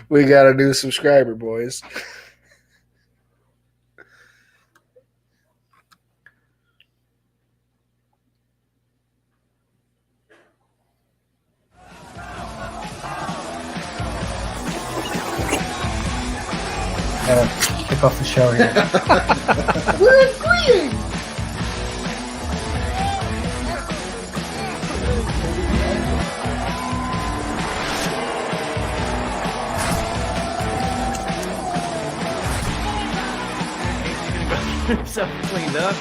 We got a new subscriber, boys. Kick off the show here. We're agreeing. Himself cleaned up.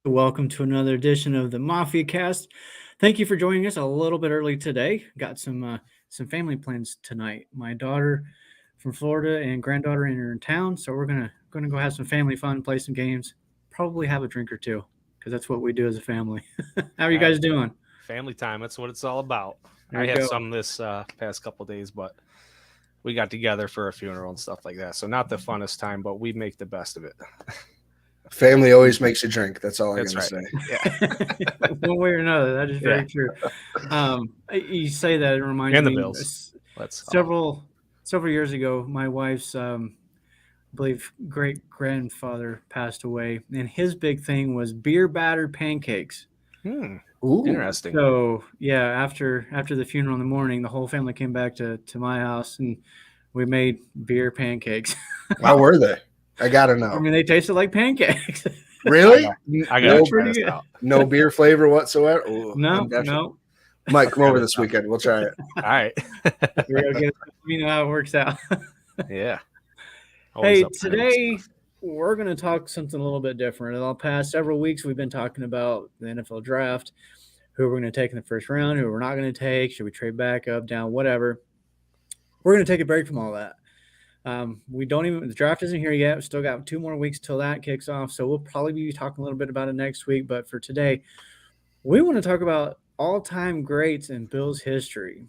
Welcome to another edition of the Mafia Cast. Thank you for joining us a little bit early today. Got some family plans tonight. My daughter from Florida and granddaughter are in town, so we're gonna go have some family fun, play some games, probably have a drink or two, because that's what we do as a family. How are you guys doing? Family time. That's what it's all about. There I you had go. some this past couple days, but we got together for a funeral and stuff like that. So not the funnest time, but we make the best of it. Family always makes you drink. That's all I'm That's going to right. say. Yeah. One way or another, that is very true. You say that, it reminds And the me. Bills. Several years ago, my wife's, I believe, great grandfather passed away, and his big thing was beer battered pancakes. Ooh. Interesting. So yeah, after the funeral in the morning, the whole family came back to my house, and we made beer pancakes. How were they? I got to know. I mean, they tasted like pancakes. Really? I got pretty good. No beer flavor whatsoever? Ooh, No. Mike, come over this weekend. We'll try it. All right. You know how it works out. Yeah. Hey, today we're going to talk something a little bit different. In the past several weeks, we've been talking about the NFL draft, who we're going to take in the first round, who we're not going to take, should we trade back, up, down, whatever. We're going to take a break from all that. The draft isn't here yet. We still got 2 more weeks till that kicks off, so we'll probably be talking a little bit about it next week. But for today, we want to talk about all-time greats in Bills history.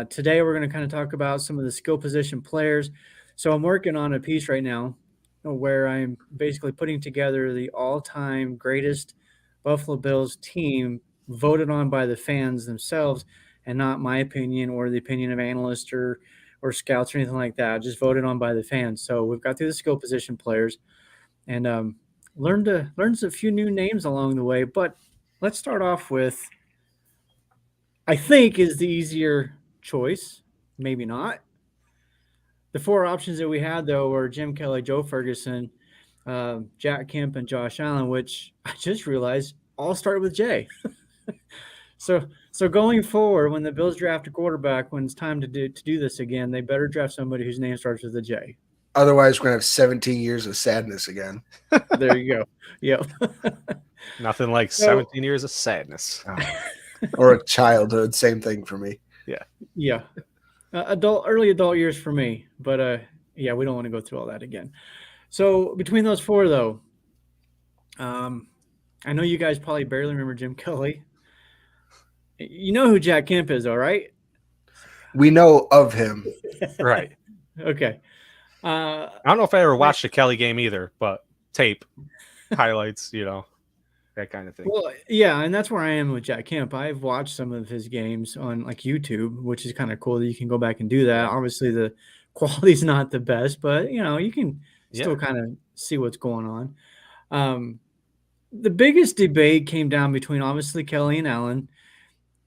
Today, we're going to kind of talk about some of the skill position players. So I'm working on a piece right now where I'm basically putting together the all-time greatest Buffalo Bills team voted on by the fans themselves, and not my opinion or the opinion of analysts or scouts or anything like that, just voted on by the fans. So we've got through the skill position players and learned a few new names along the way. But let's start off with, I think, is the easier choice. Maybe not. The 4 options that we had, though, were Jim Kelly, Joe Ferguson, Jack Kemp, and Josh Allen, which I just realized all started with J. So going forward, when the Bills draft a quarterback, when it's time to do this again, they better draft somebody whose name starts with a J. Otherwise, we're going to have 17 years of sadness again. There you go. Yep. Nothing like 17 years of sadness. Or a childhood. Same thing for me. Yeah. Early adult years for me. But, yeah, we don't want to go through all that again. So between those 4, though, I know you guys probably barely remember Jim Kelly. You know who Jack Kemp is, all right? We know of him. Right. Okay. I don't know if I ever watched a Kelly game either, but tape, highlights, that kind of thing. Well, yeah, and that's where I am with Jack Kemp. I've watched some of his games on like YouTube, which is kind of cool that you can go back and do that. Obviously, the quality's not the best, but you can still kind of see what's going on. The biggest debate came down between obviously Kelly and Allen.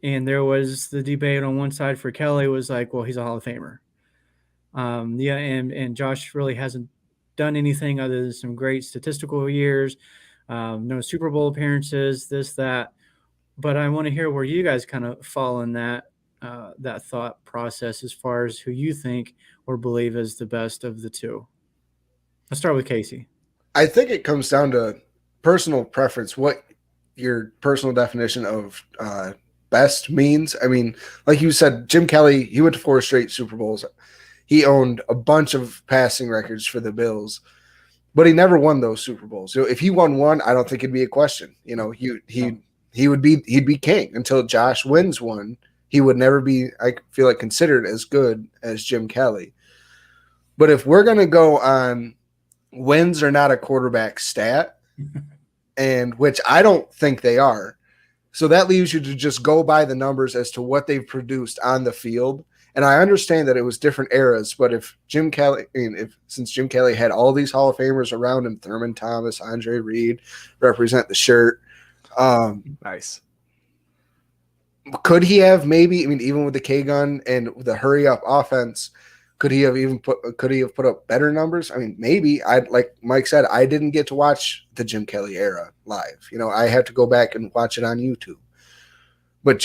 And there was the debate on one side for Kelly was like, well, he's a Hall of Famer. And Josh really hasn't done anything other than some great statistical years, no Super Bowl appearances, this, that. But I want to hear where you guys kind of fall in that thought process as far as who you think or believe is the best of the 2. Let's start with Casey. I think it comes down to personal preference, what your personal definition of best means. I mean, like you said, Jim Kelly, he went to 4 straight Super Bowls. He owned a bunch of passing records for the Bills, but he never won those Super Bowls. So if he won one, I don't think it'd be a question. He he'd be king until Josh wins one. He would never be, I feel like, considered as good as Jim Kelly. But if we're gonna go on wins are not a quarterback stat, and which I don't think they are. So that leaves you to just go by the numbers as to what they've produced on the field. And I understand that it was different eras, but if Jim Kelly, since Jim Kelly had all these Hall of Famers around him, Thurman Thomas, Andre Reed, represent the shirt. Nice. Could he have maybe? Even with the K gun and the hurry up offense, could he have put up better numbers? Maybe. Like Mike said, I didn't get to watch the Jim Kelly era live. I had to go back and watch it on YouTube. But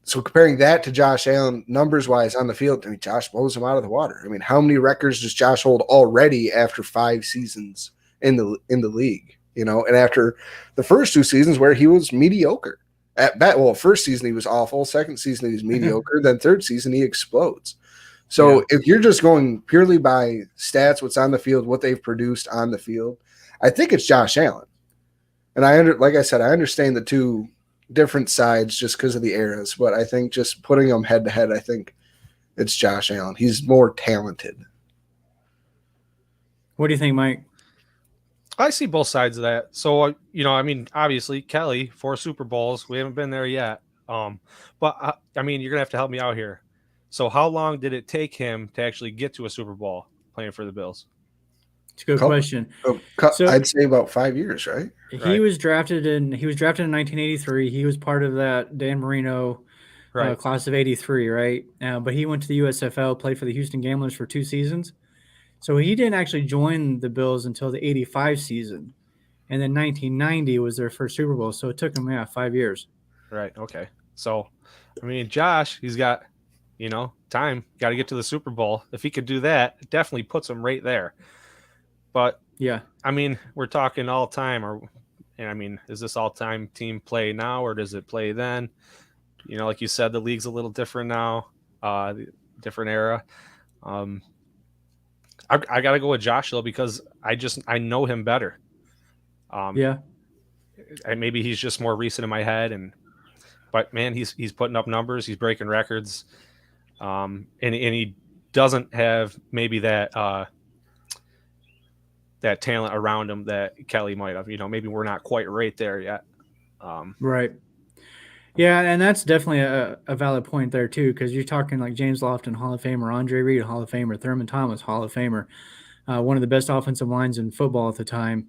so comparing that to Josh Allen, numbers wise on the field, Josh blows him out of the water. How many records does Josh hold already after 5 seasons in the league? And after the first 2 seasons where he was mediocre at bat. Well, first season he was awful. Second season he was mediocre. Then third season he explodes. So if you're just going purely by stats, what's on the field, what they've produced on the field, I think it's Josh Allen. And like I said, I understand the two different sides just because of the eras, but I think just putting them head to head, I think it's Josh Allen. He's more talented. What do you think, Mike? I see both sides of that. So, obviously Kelly, 4 Super Bowls. We haven't been there yet. But you're going to have to help me out here. So how long did it take him to actually get to a Super Bowl playing for the Bills? It's a good question. So I'd say about 5 years, right? He was drafted in 1983. He was part of that Dan Marino class of 83, right? But he went to the USFL, played for the Houston Gamblers for 2 seasons. So he didn't actually join the Bills until the 85 season. And then 1990 was their first Super Bowl. So it took him, 5 years. Right. Okay. So, Josh, he's got, time, got to get to the Super Bowl. If he could do that, it definitely puts him right there. But, yeah, we're talking all time. Is this all time team play now or does it play then? Like you said, the league's a little different now, different era. I got to go with Josh, though, because I know him better. And maybe he's just more recent in my head. But man, he's putting up numbers. He's breaking records. And he doesn't have maybe that talent around him that Kelly might have. Maybe we're not quite right there yet. Right. Yeah, and that's definitely a valid point there too, because you're talking like James Lofton, Hall of Famer, Andre Reed, Hall of Famer, Thurman Thomas, Hall of Famer, one of the best offensive lines in football at the time.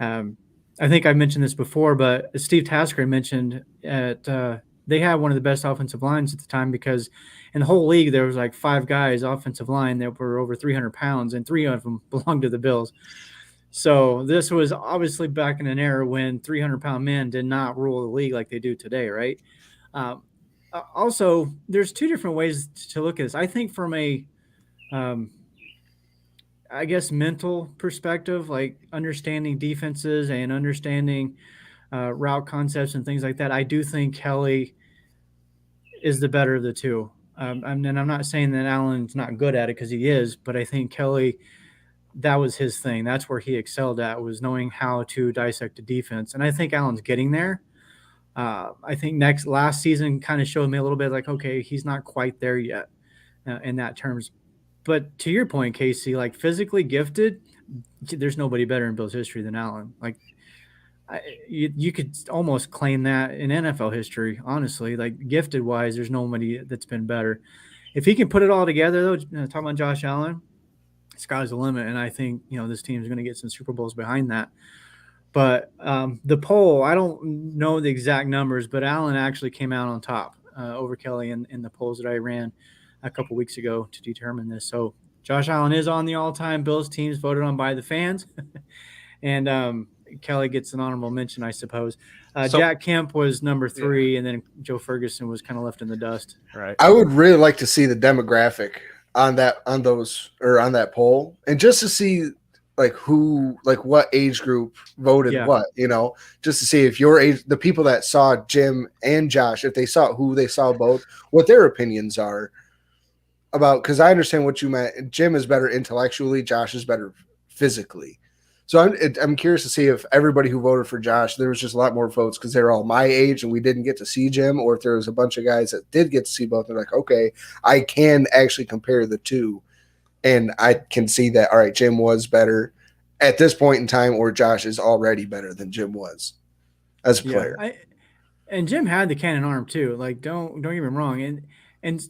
I think I mentioned this before, but Steve Tasker mentioned they had one of the best offensive lines at the time because in the whole league there was like 5 guys offensive line that were over 300 pounds, and 3 of them belonged to the Bills. So this was obviously back in an era when 300-pound men did not rule the league like they do today, right? Also, there's 2 different ways to look at this. I think from a, mental perspective, like understanding defenses and understanding route concepts and things like that, I do think Kelly is the better of the 2. And I'm not saying that Allen's not good at it because he is, but I think Kelly – that was his thing. That's where he excelled at, was knowing how to dissect a defense. And I think Allen's getting there. I think last season kind of showed me a little bit like, okay, he's not quite there yet in that terms. But to your point, Casey, like physically gifted, there's nobody better in Bills history than Allen. Like you could almost claim that in NFL history, honestly. Like gifted wise, there's nobody that's been better. If he can put it all together, though, talking about Josh Allen, sky's the limit, and I think this team is going to get some Super Bowls behind that. But the poll, I don't know the exact numbers, but Allen actually came out on top over Kelly in the polls that I ran a couple weeks ago to determine this. So Josh Allen is on the all-time Bills teams voted on by the fans, and Kelly gets an honorable mention, I suppose. Jack Kemp was number 3, and then Joe Ferguson was kind of left in the dust. Right. I would really like to see the demographic on that poll, and just to see what age group voted what, just to see if your age, the people that saw Jim and Josh, if they saw both, what their opinions are about, because I understand what you meant. Jim is better intellectually, Josh is better physically. So I'm curious to see if everybody who voted for Josh, there was just a lot more votes because they're all my age and we didn't get to see Jim, or if there was a bunch of guys that did get to see both. They're like, okay, I can actually compare the two, and I can see that, all right, Jim was better at this point in time, or Josh is already better than Jim was as a player. And Jim had the cannon arm too. Like, don't get me wrong. And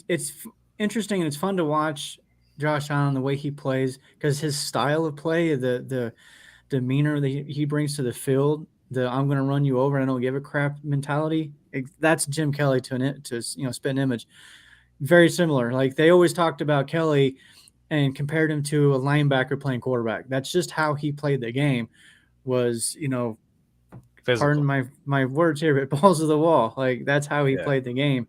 it's interesting and it's fun to watch Josh Allen, the way he plays, because his style of play, the demeanor that he brings to the field, the I'm going to run you over and I don't give a crap mentality. That's Jim Kelly to spit an image. Very similar. Like, they always talked about Kelly and compared him to a linebacker playing quarterback. That's just how he played the game. Was, physical. Pardon my words here, but balls to the wall. Like, that's how he played the game.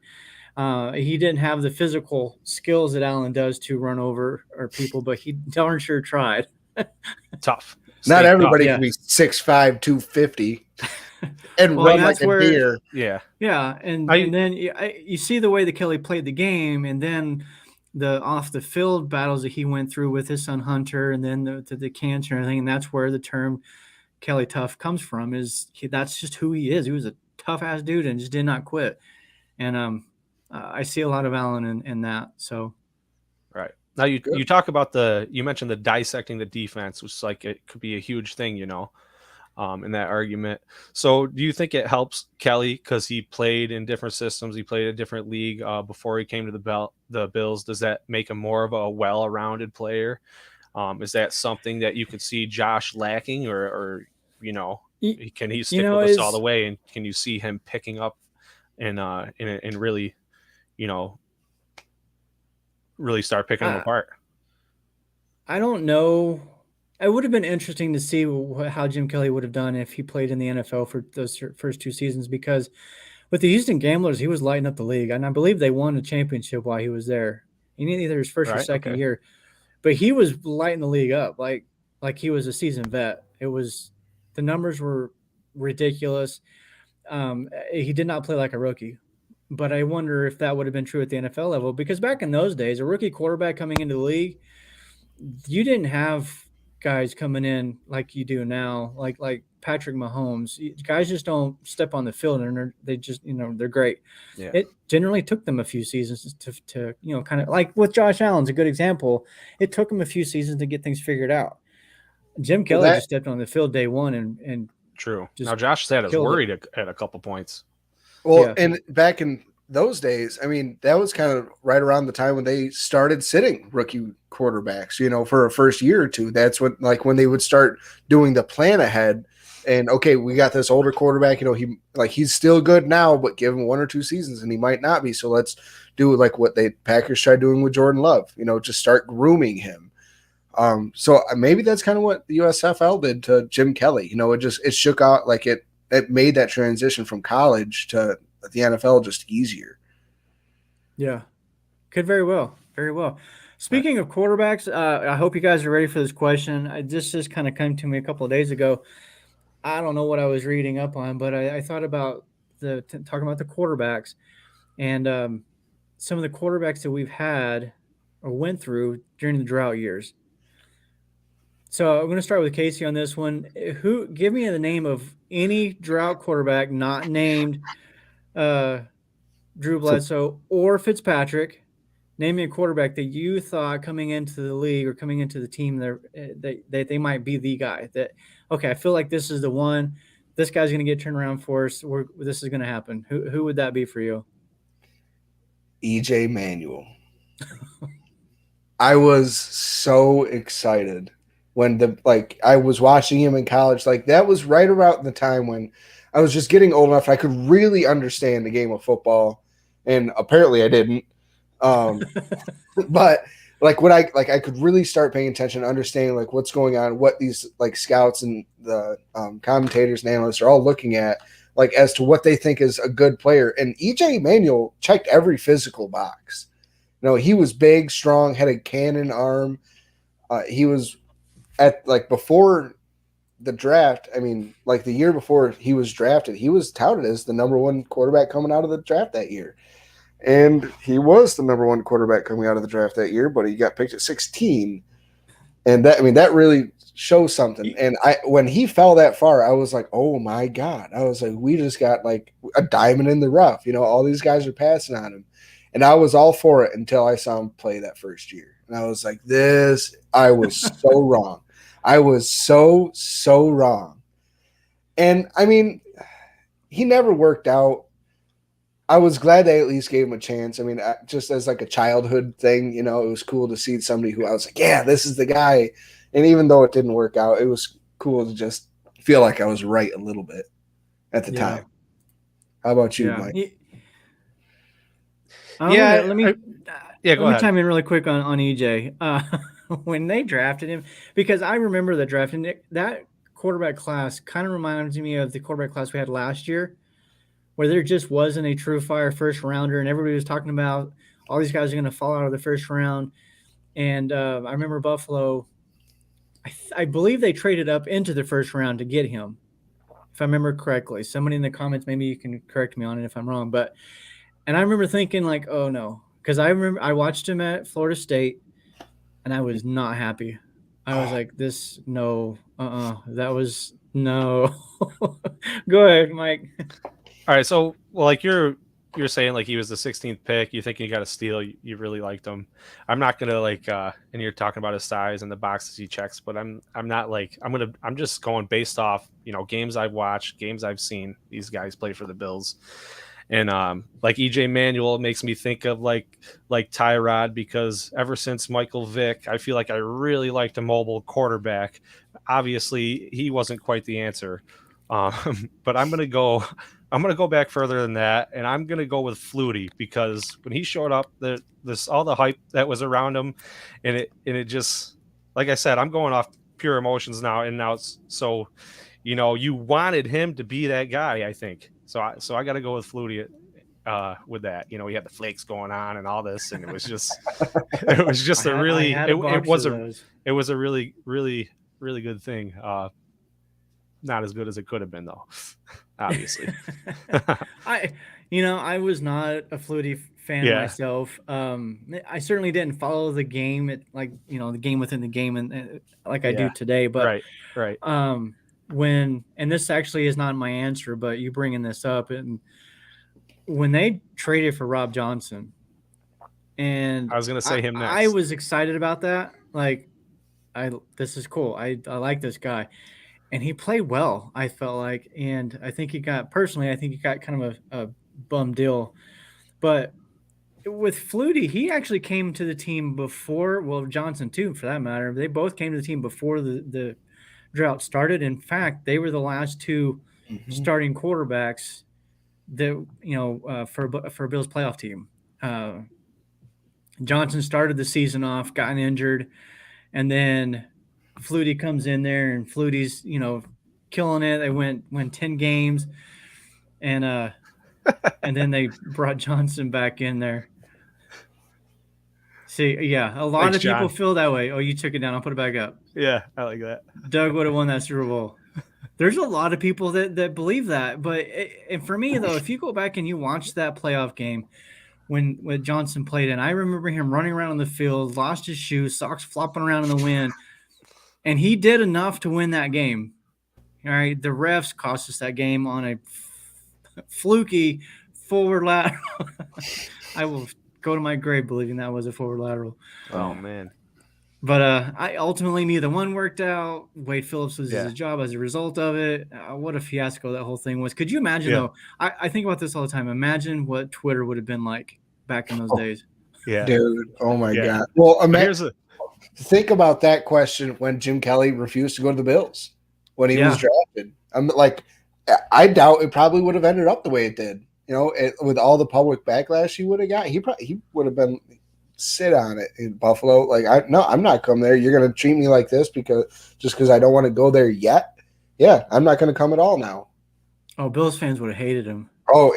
He didn't have the physical skills that Allen does to run over people, but he darn sure tried. Tough. Not everybody can be 6'5", 250 and run like a deer. Yeah. And then you see the way that Kelly played the game, and then the off the field battles that he went through with his son Hunter, and then the cancer and everything. And that's where the term Kelly Tough comes from. That's just who he is. He was a tough ass dude and just did not quit. And I see a lot of Allen in that. So, right now you talk about you mentioned the dissecting the defense, which is like it could be a huge thing, in that argument. So, do you think it helps Kelly because he played in different systems? He played a different league before he came to the Bills. Does that make him more of a well-rounded player? Is that something that you could see Josh lacking, or can he stick with us all the way? And can you see him picking up and really, really start picking them apart? I don't know. It would have been interesting to see how Jim Kelly would have done if he played in the NFL for those first 2 seasons, because with the Houston Gamblers, he was lighting up the league. And I believe they won a championship while he was there. Either his first or second year. But he was lighting the league up like he was a seasoned vet. The numbers were ridiculous. He did not play like a rookie. But I wonder if that would have been true at the NFL level, because back in those days, a rookie quarterback coming into the league, you didn't have guys coming in like you do now, like Patrick Mahomes. Guys just don't step on the field and they just, they're great. Yeah. It generally took them a few seasons to kind of like with Josh Allen's a good example. It took him a few seasons to get things figured out. Jim Kelly just stepped on the field day one and true. Now Josh said I was worried at a couple points. Well, and back in those days, I mean, that was kind of right around the time when they started sitting rookie quarterbacks, for a first year or two. That's when they would start doing the plan ahead. And okay, we got this older quarterback, he's still good now, but give him 1 or 2 seasons and he might not be. So let's do like what the Packers tried doing with Jordan Love, just start grooming him. So maybe that's kind of what the USFL did to Jim Kelly. It shook out, like it made that transition from college to the NFL just easier. Yeah, could very well. Speaking of quarterbacks, I hope you guys are ready for this question. This just kind of came to me a couple of days ago. I don't know what I was reading up on, but I thought about talking about the quarterbacks and some of the quarterbacks that we've had or went through during the drought years. So I'm going to start with Casey on this one. Give me the name of any drought quarterback not named Drew Bledsoe or Fitzpatrick. Name me a quarterback that you thought coming into the league or coming into the team that they might be the guy that, okay, I feel like this is the one. This guy's going to get turned around for us. This is going to happen. Who would that be for you? EJ Manuel. I was so excited when I was watching him in college. Like, that was right about the time when I was just getting old enough I could really understand the game of football, and apparently I didn't. But when I could really start paying attention, understanding what's going on, what these scouts and the commentators and analysts are all looking at, as to what they think is a good player. And EJ Manuel checked every physical box. He was big, strong, had a cannon arm. He was at before the draft. I mean, the year before he was drafted, he was touted as the number 1 quarterback coming out of the draft that year. And he was the number 1 quarterback coming out of the draft that year, but he got picked at 16. And that really shows something. And when he fell that far, I was like, oh my God. I was like, we just got like a diamond in the rough. All these guys are passing on him. And I was all for it until I saw him play that first year. And I was like, I was so wrong. I was so wrong. And I mean, he never worked out. I was glad they at least gave him a chance. I mean, just as like a childhood thing, it was cool to see somebody who I was like, yeah, this is the guy. And even though it didn't work out, it was cool to just feel like I was right a little bit at the time. How about you, Mike? Let me chime in really quick on EJ. When they drafted him, because I remember the draft, and that quarterback class kind of reminds me of the quarterback class we had last year, where there just wasn't a true fire first rounder, and everybody was talking about all these guys are going to fall out of the first round. And I remember Buffalo, I believe they traded up into the first round to get him, if I remember correctly. Somebody in the comments, maybe you can correct me on it if I'm wrong. And I remember thinking like, oh no, because I remember I watched him at Florida State, and I was not happy. I was like, that was no. Go ahead, Mike. All right, so like you're saying like he was the 16th pick. You think you got a steal. You really liked him. I'm not gonna and you're talking about his size and the boxes he checks, but I'm not like I'm just going based off games I've watched, games I've seen these guys play for the Bills, and like EJ Manuel makes me think of like Tyrod, because ever since Michael Vick, I feel like I really liked a mobile quarterback. Obviously, he wasn't quite the answer, but I'm gonna go back further than that, and I'm gonna go with Flutie, because when he showed up, all the hype that was around him, and it just, like I said, I'm going off pure emotions now, and now so you wanted him to be that guy, I think. So I got to go with Flutie with that. He had the flakes going on and all this, and it was just it was a really really good thing. Not as good as it could have been, though, obviously. I was not a Flutie fan myself. I certainly didn't follow the game, the game within the game, and like I do today. But right. And this actually is not my answer, but you bringing this up, and when they traded for Rob Johnson, and I was going to say him next. I was excited about that. Like, this is cool. I like this guy. And he played well, I felt like. And I think he got kind of a bum deal. But with Flutie, he actually came to the team before, Johnson too, for that matter. They both came to the team before the drought started. In fact, they were the last two starting quarterbacks that, for Bill's playoff team. Johnson started the season off, got injured, and then Flutie comes in there, and Flutie's, killing it. They win 10 games, and then they brought Johnson back in there. See, yeah, a lot of people feel that way. Oh, you took it down. I'll put it back up. Yeah, I like that. Doug would have won that Super Bowl. There's a lot of people that believe that, but and for me though, if you go back and you watch that playoff game when Johnson played in, I remember him running around on the field, lost his shoes, socks flopping around in the wind. And he did enough to win that game. All right. The refs cost us that game on a fluky forward lateral. I will go to my grave believing that was a forward lateral. Oh, man. But I ultimately, neither one worked out. Wade Phillips loses his job as a result of it. What a fiasco that whole thing was. Could you imagine, though? I think about this all the time. Imagine what Twitter would have been like back in those days. Yeah. Dude. Oh, my God. Well, think about that question when Jim Kelly refused to go to the Bills when he was drafted. I'm like, I doubt it probably would have ended up the way it did. With all the public backlash he would have got, he would have been sit on it in Buffalo. Like, I'm not coming there. You're going to treat me like this because I don't want to go there yet. Yeah, I'm not going to come at all now. Oh, Bills fans would have hated him. Oh,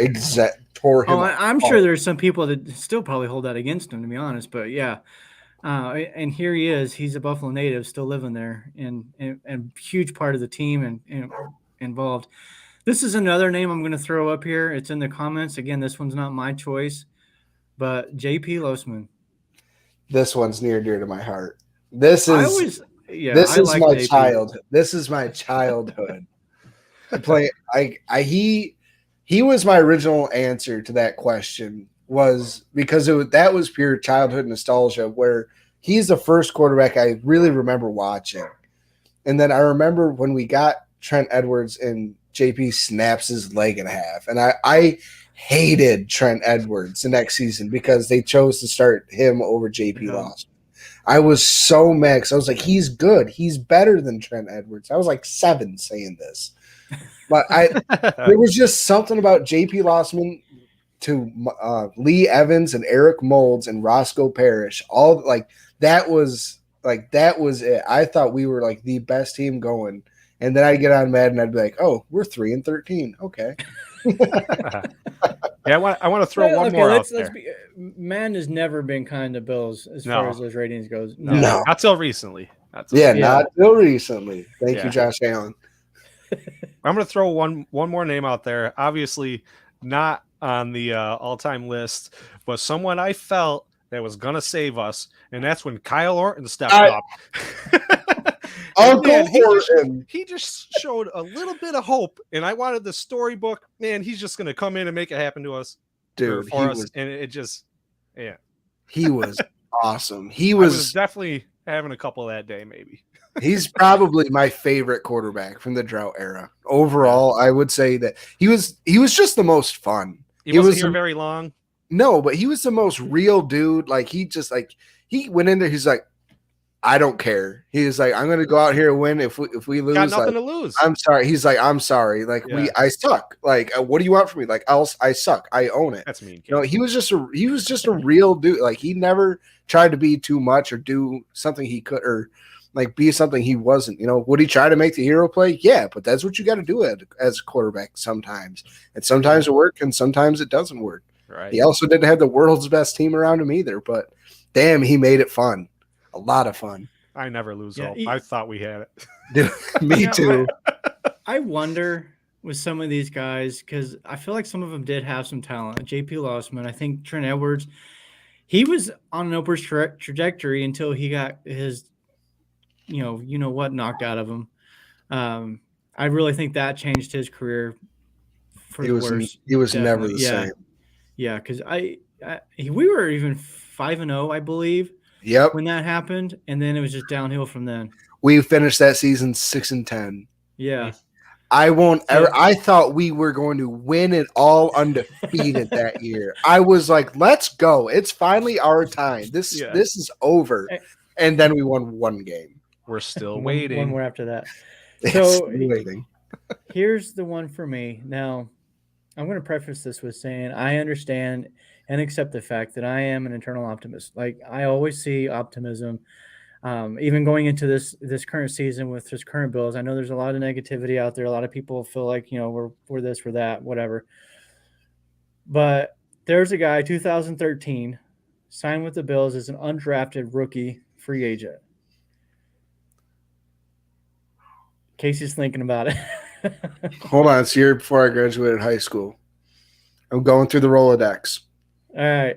tore him. I'm sure there's some people that still probably hold that against him, to be honest. But yeah. And here he is. He's a Buffalo native, still living there, and huge part of the team and involved. This is another name I'm going to throw up here. It's in the comments. Again, this one's not my choice, but J.P. Losman. This one's near and dear to my heart. Yeah, this I is like my JP. child. This is my childhood. He was my original answer to that question, was because that was pure childhood nostalgia, where he's the first quarterback I really remember watching. And then I remember when we got Trent Edwards and JP snaps his leg in half. And I hated Trent Edwards the next season because they chose to start him over JP Losman. I was so mad because I was like, he's good. He's better than Trent Edwards. I was like 7 saying this. But there was just something about JP Losman to Lee Evans and Eric Moulds and Roscoe Parrish. All like that was it. I thought we were like the best team going. And then I'd get on Madden and I'd be like, oh, we're 3-13. Okay. Yeah, I want to throw one more out there. Man has never been kind to Bills as far as those ratings goes. No. Not till recently. Not till recently. Thank you, Josh Allen. I'm going to throw one more name out there. Obviously not on the all-time list, but someone I felt that was going to save us, and that's when Kyle Orton stepped up. Uncle Orton. He just showed a little bit of hope, and I wanted the storybook. Man, he's just going to come in and make it happen to us. Dude, for us. And it just, He was awesome. I was definitely having a couple that day, maybe. He's probably my favorite quarterback from the drought era. Overall, I would say that he was just the most fun. He wasn't here very long. No, but he was the most real dude. Like he went in there, he's like, I don't care. He was like, I'm gonna go out here and win. If we lose, got nothing to lose. I'm sorry. He's like, I'm sorry. Like I suck. Like, what do you want from me? Like, I suck. I own it. That's mean. He was just a real dude. Like he never tried to be too much or do something he could or like be something he wasn't. Would he try to make the hero play? Yeah, but that's what you got to do as a quarterback sometimes. And sometimes it works and sometimes it doesn't work. Right. He also didn't have the world's best team around him either, but damn, he made it fun. A lot of fun. I never lose hope. I thought we had it. Dude, me too. I wonder with some of these guys, because I feel like some of them did have some talent. JP Losman, I think Trent Edwards, he was on an upward trajectory until he got his, what knocked out of him. I really think that changed his career for the worse. He was never the same. Yeah, because we were even 5-0, I believe. Yep. When that happened, and then it was just downhill from then. We finished that season 6-10. Yeah. I won't ever. I thought we were going to win it all undefeated that year. I was like, let's go. It's finally our time. This is over. And then we won one game. We're still waiting. One more after that. So waiting. Here's the one for me. Now, I'm going to preface this with saying I understand and accept the fact that I am an internal optimist. Like I always see optimism, even going into this current season with this current Bills. I know there's a lot of negativity out there. A lot of people feel like, we're this, we're that, whatever. But there's a guy, 2013, signed with the Bills as an undrafted rookie free agent. Casey's thinking about it. Hold on. It's the year before I graduated high school. I'm going through the Rolodex. All right.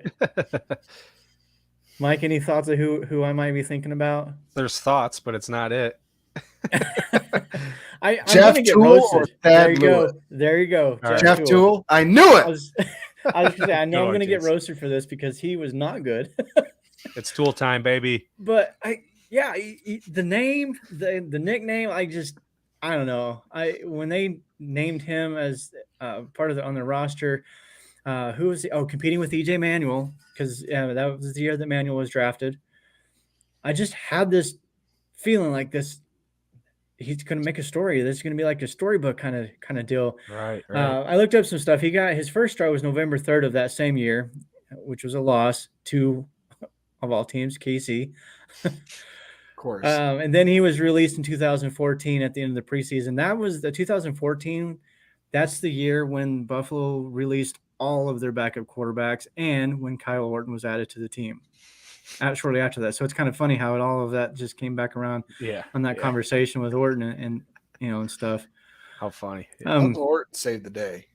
Mike, any thoughts of who I might be thinking about? There's thoughts, but it's not it. I'm Jeff gonna get Toole roasted. or Thad There you go. Jeff Toole. I knew it. I was going to say, I know I'm going to get roasted for this because he was not good. It's Toole time, baby. But the name, the nickname, I don't know. When they named him as part of on the roster, who was competing with EJ Manuel, because that was the year that Manuel was drafted. I just had this feeling like this. He's going to make a story. This is going to be like a storybook kind of deal. Right. I looked up some stuff. He got his first start was November 3rd of that same year, which was a loss to, of all teams, KC. Of course. And then he was released in 2014 at the end of the preseason. That was the 2014. That's the year when Buffalo released all of their backup quarterbacks and when Kyle Orton was added to the team shortly after that. So it's kind of funny how all of that just came back around on that conversation with Orton and and stuff. How funny. Uncle Orton saved the day.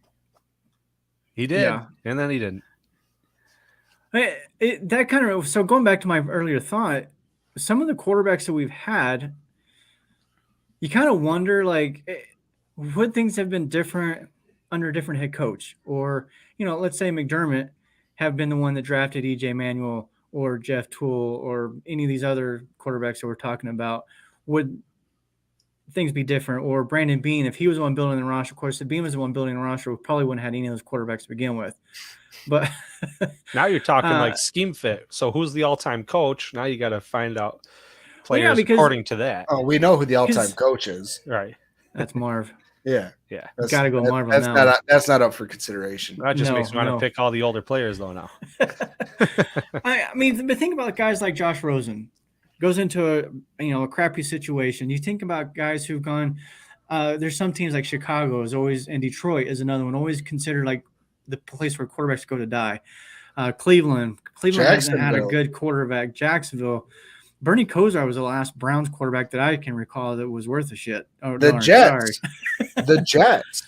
He did. Yeah. And then he didn't. So going back to my earlier thought, some of the quarterbacks that we've had you kind of wonder, like, would things have been different under a different head coach? Or, let's say McDermott have been the one that drafted E.J. Manuel or Jeff Toole or any of these other quarterbacks that we're talking about. Would things be different? Or Brandon Beane, if he was the one building the roster, of course, if Beane was the one building the roster, we probably wouldn't have had any of those quarterbacks to begin with. But now you're talking like scheme fit. So who's the all-time coach? Now you got to find out players according to that. Oh, we know who the all-time coach is. Right. That's Marv. Yeah. Got to go Marv that's now. That's not up for consideration. That just makes me want to pick all the older players, though, now. I mean, the thing about guys like Josh Rosen goes into a crappy situation. You think about guys who've gone there's some teams like Chicago is always, and Detroit is another one, always considered like the place where quarterbacks go to die. Cleveland hasn't had a good quarterback. Jacksonville. Bernie Kosar was the last Browns quarterback that I can recall that was worth a shit. Oh, the Jets. The Jets.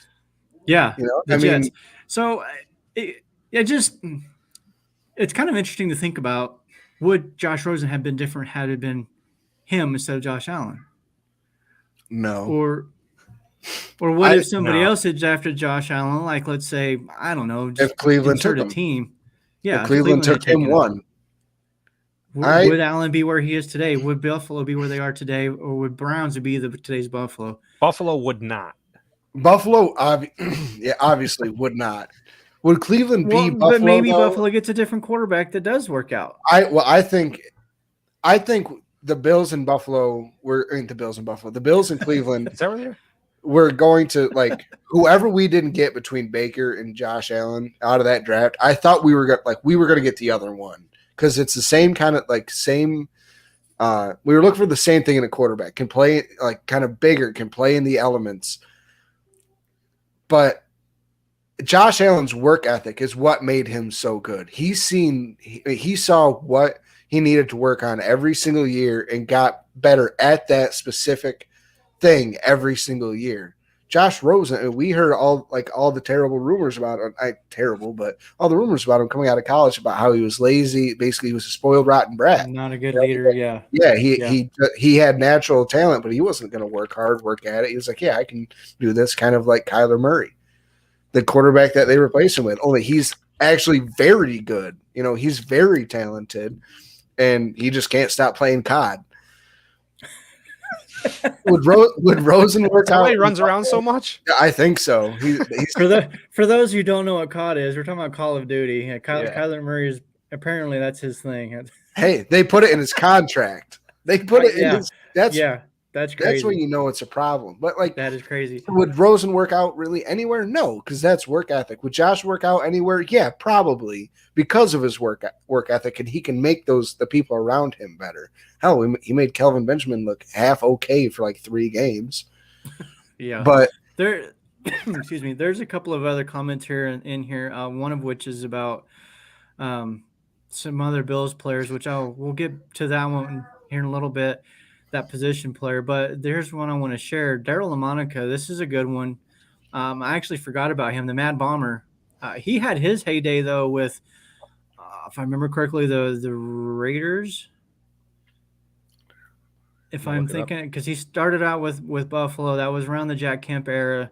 Yeah. Jets. So it's kind of interesting to think about. Would Josh Rosen have been different had it been him instead of Josh Allen? No. Or what if somebody else had drafted Josh Allen? Like, let's say, I don't know, if Cleveland took a team. Yeah. If Cleveland took him one. Would Allen be where he is today? Would Buffalo be where they are today? Or would Browns be today's Buffalo? Buffalo would not. Buffalo, obviously would not. Would Cleveland be Buffalo? But maybe Buffalo gets a different quarterback that does work out. I think the Bills and Buffalo the Bills and Cleveland. Is that where they are? We're going to, like, whoever we didn't get between Baker and Josh Allen out of that draft. I thought we were going to get the other one because it's the same kind of we were looking for the same thing in a quarterback, can play like kind of bigger, can play in the elements. But Josh Allen's work ethic is what made him so good. He saw what he needed to work on every single year and got better at that specific thing every single year. Josh Rosen, we heard all the terrible rumors about him. But all the rumors about him coming out of college about how he was lazy. Basically, he was a spoiled, rotten brat. Not a good leader. Yeah. Yeah. He had natural talent, but he wasn't going to work at it. He was like, yeah, I can do this, kind of like Kyler Murray, the quarterback that they replaced him with. Only he's actually very good. He's very talented, and he just can't stop playing COD. Would Rosen work out? He runs around so much. I think so. He's for those who don't know what COD is, we're talking about Call of Duty. Kyler Murray is apparently that's his thing. Hey, they put it in his contract. They put it in his. That's crazy. That's when you know it's a problem. But that is crazy. Would Rosen work out really anywhere? No, because that's work ethic. Would Josh work out anywhere? Yeah, probably because of his work ethic, and he can make the people around him better. Hell, he made Kelvin Benjamin look half okay for 3 games. Yeah, but there. Excuse me. There's a couple of other comments here in here. One of which is about some other Bills players, which we'll get to that one here in a little bit. That position player, but there's one I want to share. Daryl LaMonica. This is a good one. I actually forgot about him. The Mad Bomber. He had his heyday though with, if I remember correctly, the Raiders. If I'm thinking, because he started out with Buffalo, that was around the Jack Kemp era.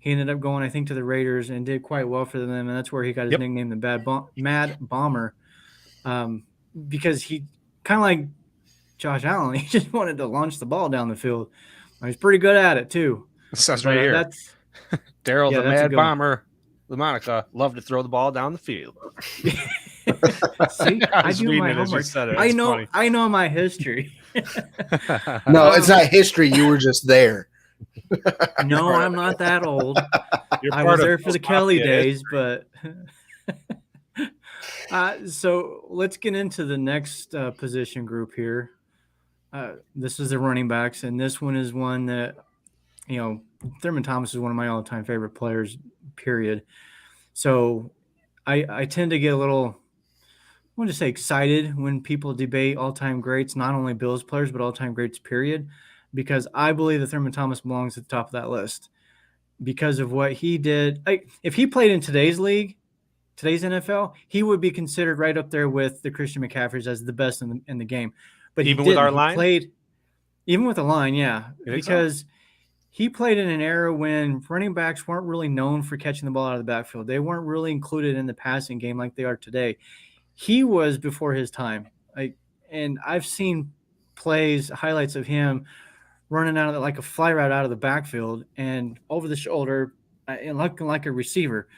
He ended up going, I think, to the Raiders and did quite well for them, and that's where he got his nickname, the Mad Bomber, because he kind of like Josh Allen. He just wanted to launch the ball down the field. He's pretty good at it too. It says right here. That's Daryl, the Mad Bomber, LaMonica, loved to throw the ball down the field. See, I do my homework. I know my history. No, it's not history. You were just there. No, I'm not that old. I was there for the Kelly days, but so let's get into the next position group here. This is the running backs, and this one is one that, Thurman Thomas is one of my all-time favorite players, period. So I tend to get a little, I want to say, excited when people debate all-time greats, not only Bills players, but all-time greats, period, because I believe that Thurman Thomas belongs at the top of that list because of what he did. If he played in today's league, today's NFL, he would be considered right up there with the Christian McCaffreys as the best in the game. But even with our line? Even with the line, yeah. Because he played in an era when running backs weren't really known for catching the ball out of the backfield. They weren't really included in the passing game like they are today. He was before his time. And I've seen highlights of him running out of like a fly route out of the backfield and over the shoulder and looking like a receiver.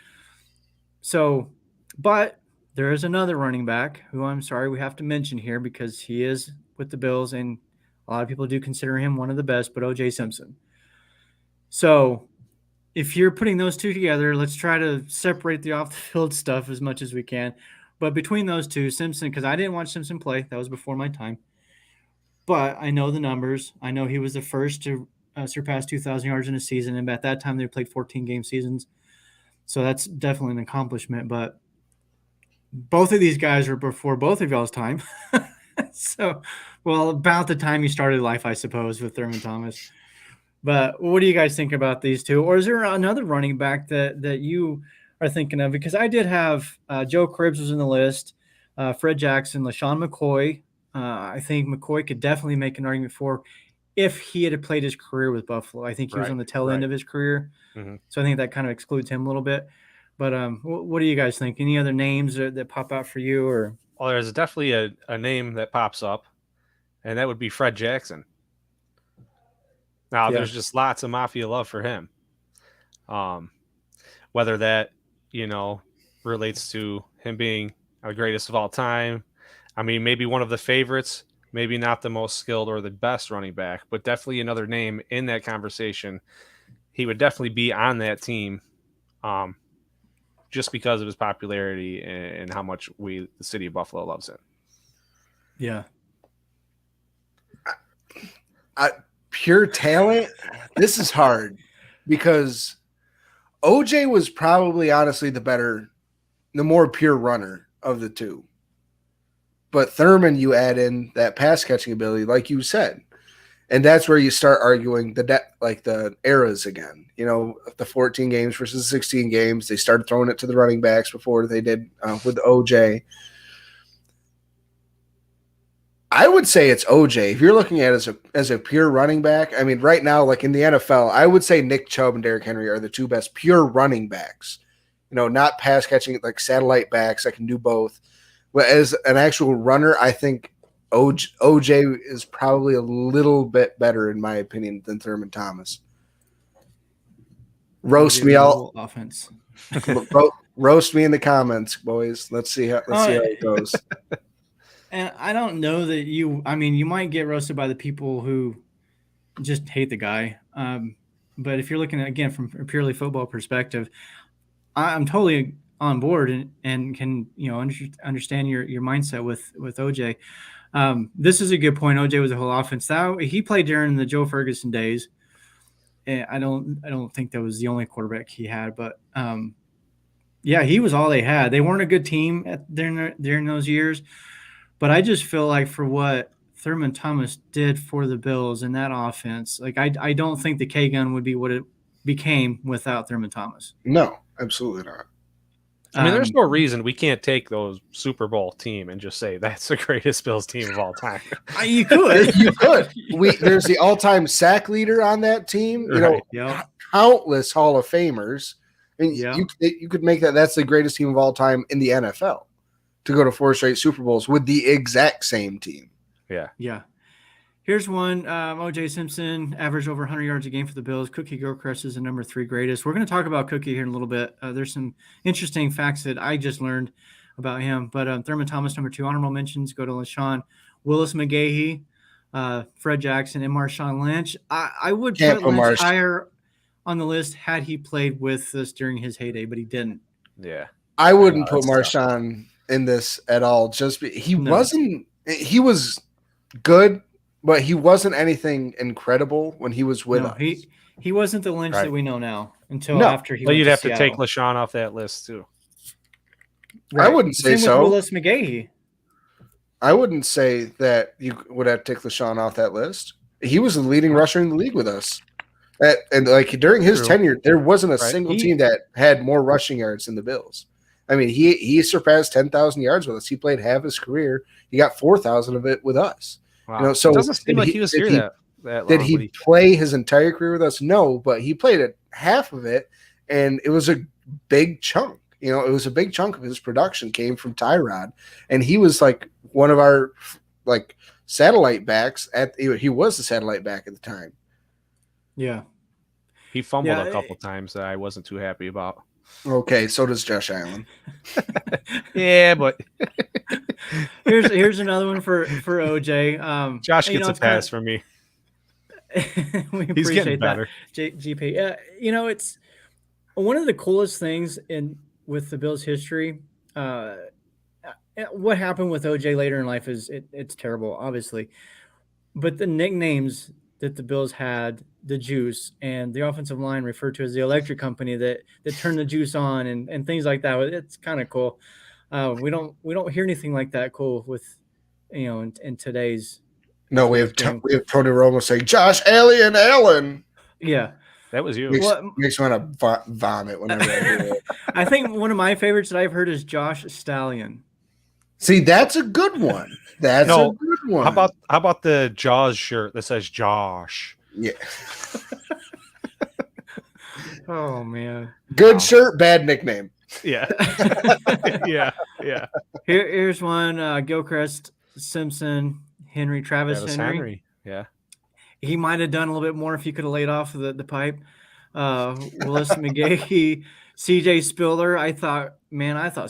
So, but there is another running back who I'm sorry we have to mention here because he is with the Bills and a lot of people do consider him one of the best, but O.J. Simpson. So if you're putting those two together, let's try to separate the off the field stuff as much as we can. But between those two, Simpson, because I didn't watch Simpson play, that was before my time. But I know the numbers. I know he was the first to surpass 2,000 yards in a season. And at that time, they played 14-game seasons. So that's definitely an accomplishment. But both of these guys were before both of y'all's time. So, well, about the time you started life, I suppose, with Thurman Thomas. But what do you guys think about these two? Or is there another running back that you are thinking of? Because I did have Joe Cribbs was in the list, Fred Jackson, LaShawn McCoy. I think McCoy could definitely make an argument for if he had played his career with Buffalo. I think he was on the tail end of his career. Mm-hmm. So I think that kind of excludes him a little bit. But what do you guys think? Any other names that pop out for you? Or well, there's definitely a name that pops up, and that would be Fred Jackson. Now, there's just lots of Mafia love for him. Whether that, relates to him being the greatest of all time. I mean, maybe one of the favorites, maybe not the most skilled or the best running back, but definitely another name in that conversation. He would definitely be on that team just because of his popularity and how much the city of Buffalo loves him. Yeah. Pure talent, this is hard because OJ was probably honestly the more pure runner of the two. But Thurman, you add in that pass catching ability, like you said, and that's where you start arguing the eras again. The 14 games versus 16 games. They started throwing it to the running backs before they did with OJ. I would say it's OJ. If you're looking at it as a pure running back, I mean, right now, like in the NFL, I would say Nick Chubb and Derrick Henry are the two best pure running backs. Not pass catching, like satellite backs that can do both. But as an actual runner, I think OJ is probably a little bit better, in my opinion, than Thurman Thomas. Roast me all offense. Roast me in the comments, boys. Let's see how it goes. And I don't know that you might get roasted by the people who just hate the guy. But if you're looking at, again, from a purely football perspective, I'm totally on board and can, understand your mindset with OJ. This is a good point. OJ was a whole offense. He played during the Joe Ferguson days. And I don't think that was the only quarterback he had, but he was all they had. They weren't a good team during those years. But I just feel like for what Thurman Thomas did for the Bills in that offense, like I don't think the K-gun would be what it became without Thurman Thomas. No, absolutely not. I mean, there's no reason we can't take those Super Bowl team and just say that's the greatest Bills team of all time. You could. You could. There's the all-time sack leader on that team. Countless Hall of Famers. I mean, you could make that's the greatest team of all time in the NFL. To go to 4 straight Super Bowls with the exact same team. Yeah. Here's one. O.J. Simpson averaged over 100 yards a game for the Bills. Cookie Gilchrist is the number 3 greatest. We're going to talk about Cookie here in a little bit. There's some interesting facts that I just learned about him. But Thurman Thomas, number 2. Honorable mentions go to LaShawn, Willis McGahee, Fred Jackson, and Marshawn Lynch. I would put Lynch higher on the list had he played with us during his heyday, but he didn't. Yeah. I wouldn't put Marshawn in this at all. He was good, but he wasn't anything incredible when he was with us. He wasn't the Lynch that we know now until after he. Well, you'd have to take LaShawn off that list too. Right. I wouldn't say so. With Willis McGahee. I wouldn't say that you would have to take LaShawn off that list. He was the leading rusher in the league with us. And during his tenure, there wasn't a single team that had more rushing yards than the Bills. I mean, he surpassed 10,000 yards with us. He played half his career. He got 4,000 of it with us. Wow. So it doesn't seem like he was here that long. Did he play his entire career with us? No, but he played it half of it, and it was a big chunk. You know, it was a big chunk of his production came from Tyrod, and he was like one of our like satellite backs. He was the satellite back at the time. Yeah, he fumbled a couple times that I wasn't too happy about. Okay, so does Josh Allen. Yeah, but here's another one for OJ. Josh gets a pass from me. We He's appreciate better. that, GP. You know, it's one of the coolest things with the Bills' history. What happened with OJ later in life is it's terrible, obviously, but the nicknames that the Bills had, the Juice, and the offensive line referred to as the electric company that turned the juice on and things like that. It's kind of cool. We don't hear anything like that cool with, you know, in today's. No, we have Tony Romo saying Josh Allen. Yeah, that was you. Makes me want to vomit whenever I hear it. I think one of my favorites that I've heard is Josh Stallion. See, that's a good one. That's a good one. How about the Jaws shirt that says Josh? Yeah. Oh man. Good shirt, bad nickname. Yeah. yeah. Here's one. Gilchrist, Simpson, Travis Henry. Yeah. He might have done a little bit more if he could have laid off the pipe. Willis McGahee, CJ Spiller. I thought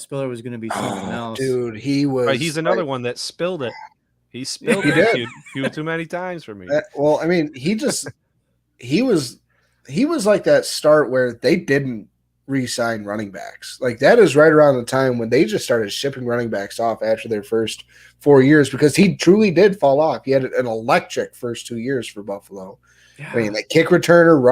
Spiller was going to be something else. Dude, he was. But he's another one that spilled it. He spilled it a few too many times for me. Well, I mean, he was like that start where they didn't re-sign running backs. Like that is right around the time when they just started shipping running backs off after their first 4 years because he truly did fall off. He had an electric first 2 years for Buffalo. Yeah. I mean, like kick returner,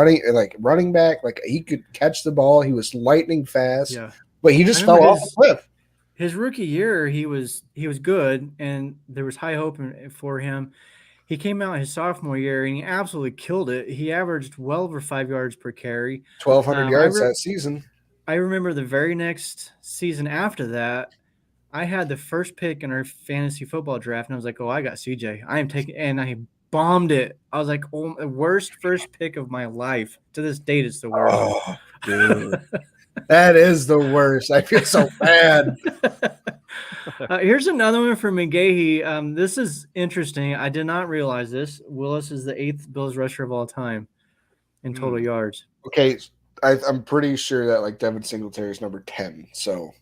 running back, like he could catch the ball. He was lightning fast. Yeah. But he just fell off a cliff. His rookie year, he was good, and there was high hope for him. He came out his sophomore year, and he absolutely killed it. He averaged well over 5 yards per carry. 1,200 yards that season. I remember the very next season after that, I had the first pick in our fantasy football draft, and I was like, oh, I got CJ. I am taking – and I bombed it. I was like, oh, the worst first pick of my life. To this date, it's the worst. Oh, dude. That is the worst. I feel so bad. Here's another one for McGahee. This is interesting. I did not realize this. Willis is the 8th Bills rusher of all time in total yards. Okay, I'm pretty sure that like Devin Singletary is number 10. So,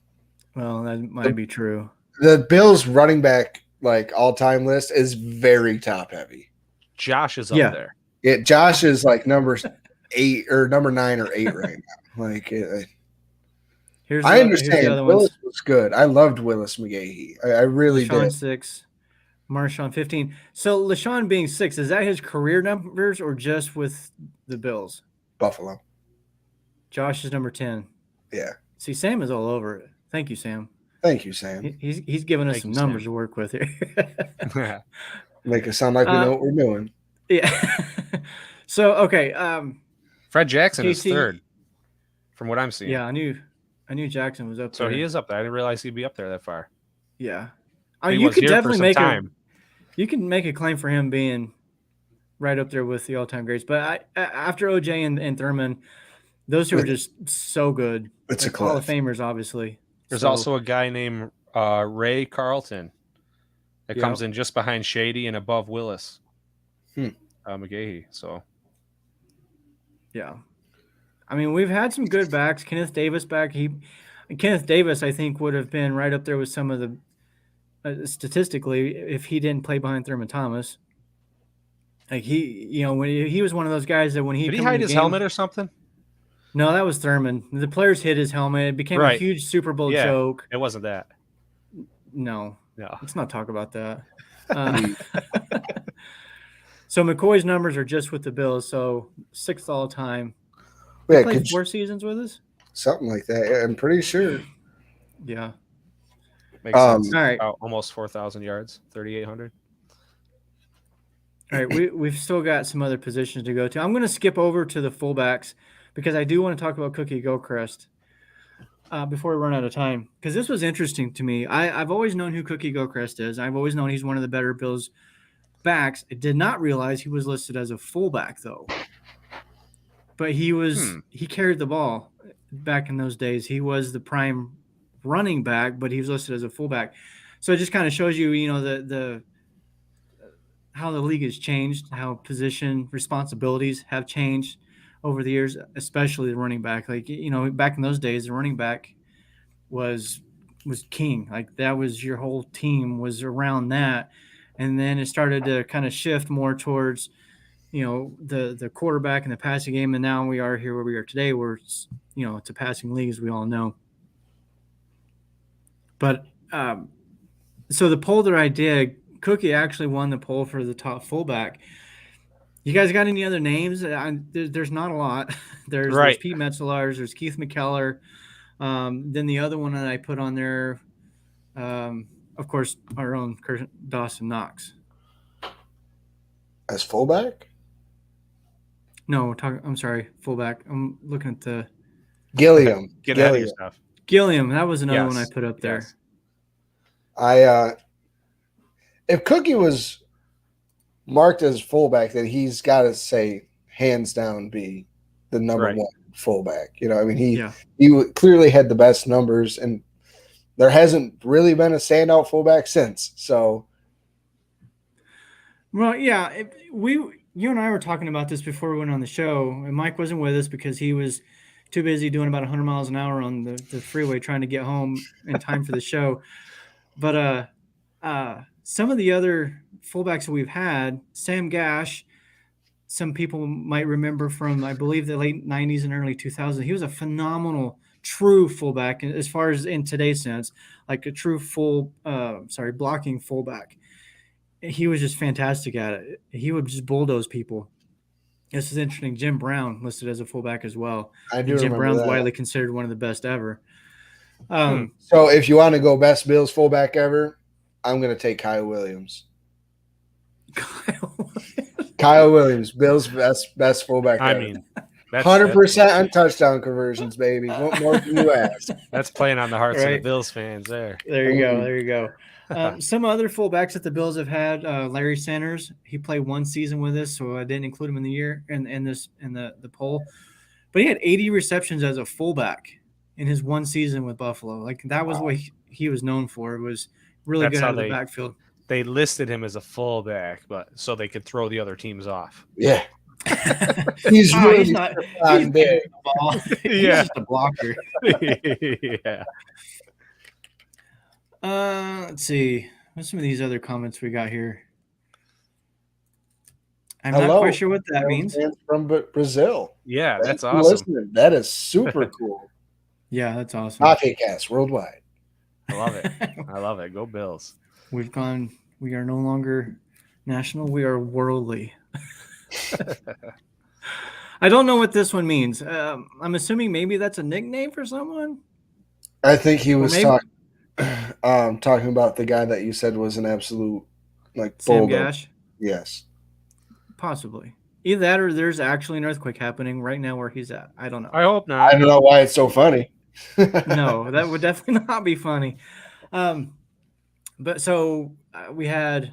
well, that might be true. The Bills running back like all-time list is very top heavy. Josh is up there. Yeah, Josh is like number 8 or number 9 or 8 right now. Like. I understand. Willis was good. I loved Willis McGahee. I really LaShawn did. 6, Marshawn 15. So LaShawn being 6, is that his career numbers or just with the Bills? Buffalo. Josh is number 10. Yeah. See, Sam is all over it. Thank you, Sam. Thank you, Sam. He's giving us some numbers to work with here. Make it sound like we know what we're doing. Yeah. So okay. Fred Jackson is 3rd, from what I'm seeing. Yeah, I knew Jackson was up there. So he is up there. I didn't realize he'd be up there that far. Yeah. You could definitely you can make a claim for him being right up there with the all-time greats. But after OJ and Thurman, those two are just so good. It's like Hall of Famers, obviously. There's also a guy named Ray Carlton that comes in just behind Shady and above Willis. McGahee. So. Yeah. I mean, we've had some good backs. Kenneth Davis back. Kenneth Davis, I think, would have been right up there with some of the statistically if he didn't play behind Thurman Thomas. Like when he was one of those guys that when he did he hide his helmet or something? No, that was Thurman. The players hid his helmet. It became a huge Super Bowl joke. It wasn't that. No. Let's not talk about that. So McCoy's numbers are just with the Bills. So 6th all time. He played 4 seasons with us? Something like that. I'm pretty sure. Yeah. Makes sense. All right. Almost 4,000 yards, 3,800. All right. We've still got some other positions to go to. I'm going to skip over to the fullbacks because I do want to talk about Cookie Gilchrist before we run out of time. Because this was interesting to me. I've always known who Cookie Gilchrist is. I've always known he's one of the better Bills backs. I did not realize he was listed as a fullback though. But he carried the ball back in those days. He was the prime running back, but he was listed as a fullback. So it just kind of shows you, the how the league has changed, how position responsibilities have changed over the years, especially the running back. Like, back in those days, the running back was king. Like, that was your whole team was around that. And then it started to kind of shift more towards, the quarterback and the passing game. And now we are here where we are today, where it's, it's a passing league, as we all know. But so the poll that I did, Cookie actually won the poll for the top fullback. You guys got any other names? There's not a lot. There's Pete Metzelaars, there's Keith McKellar. Then the other one that I put on there, of course, our own Dawson Knox. As fullback? No, I'm sorry, fullback. I'm looking at the Gilliam. Get ahead of your stuff. Gilliam, that was another one I put up there. Yes. If Cookie was marked as fullback, then he's got to say hands down be the number one fullback. He clearly had the best numbers, and there hasn't really been a standout fullback since. So, well, yeah, you and I were talking about this before we went on the show, and Mike wasn't with us because he was too busy doing about 100 miles an hour on the freeway trying to get home in time for the show. But some of the other fullbacks that we've had, Sam Gash, some people might remember from, I believe, the late 90s and early 2000s. He was a phenomenal, true fullback as far as in today's sense, like a true blocking fullback. He was just fantastic at it. He would just bulldoze people. This is interesting. Jim Brown listed as a fullback as well. I do. Jim Brown's widely considered one of the best ever. So if you want to go best Bills fullback ever, I'm going to take Kyle Williams. Kyle Williams, Bills best fullback ever. I mean, 100% on touchdown conversions, baby. What more can you ask? That's playing on the hearts of the Bills fans there. There you go. Some other fullbacks that the Bills have had, Larry Sanders. He played one season with us, so I didn't include him in the year in the poll. But he had 80 receptions as a fullback in his one season with Buffalo. Like, that was what he was known for. It was really good out of the backfield. They listed him as a fullback, but so they could throw the other teams off. Yeah. He's really not big. He's just a blocker. Yeah. Let's see. What's some of these other comments we got here? I'm not quite sure what that means. From Brazil. Yeah, that's awesome. Listening. That is super cool. Yeah, that's awesome. Mafia Cast worldwide. I love it. I love it. Go Bills. We are no longer national. We are worldly. I don't know what this one means. I'm assuming maybe that's a nickname for someone. I think he was talking about the guy that you said was an absolute Sam Gash. Yes, possibly. Either that or there's actually an earthquake happening right now where he's at. I don't know. I hope not. I don't know why it's so funny. No, that would definitely not be funny. But so we had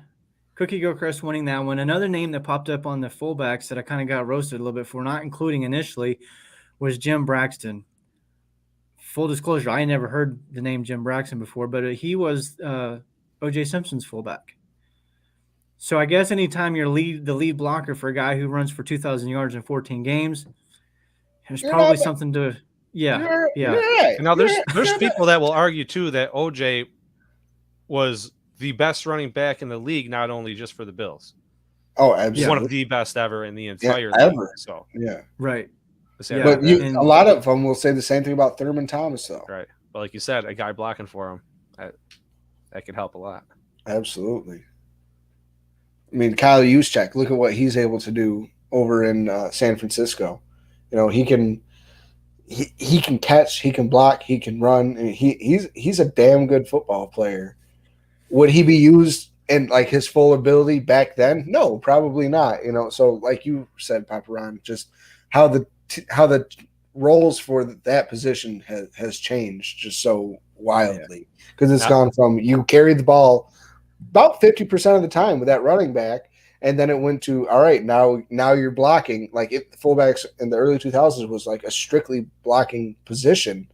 Cookie Gilchrist winning that one. Another name that popped up on the fullbacks that I kind of got roasted a little bit for not including initially was Jim Braxton. Full disclosure, I never heard the name Jim Braxton before, but he was O.J. Simpson's fullback. So I guess anytime you're the lead blocker for a guy who runs for 2,000 yards in 14 games, there's probably something to yeah. Right. Now there's people that will argue too that OJ was the best running back in the league, not only just for the Bills. Oh, absolutely. One of the best ever in the entire league. Ever. So right. Yeah, but a lot of them will say the same thing about Thurman Thomas, though. Right. But like you said, a guy blocking for him, that could help a lot. Absolutely. I mean, Kyle Juszczyk, look at what he's able to do over in San Francisco. He can catch, he can block, he can run. I mean, he's a damn good football player. Would he be used in his full ability back then? No, probably not. So like you said, Papa Ron, just how the roles for that position has changed just so wildly, because it's gone from you carry the ball about 50% of the time with that running back, And then it went to, all right, now you're blocking. Like fullbacks in the early 2000s was like a strictly blocking position,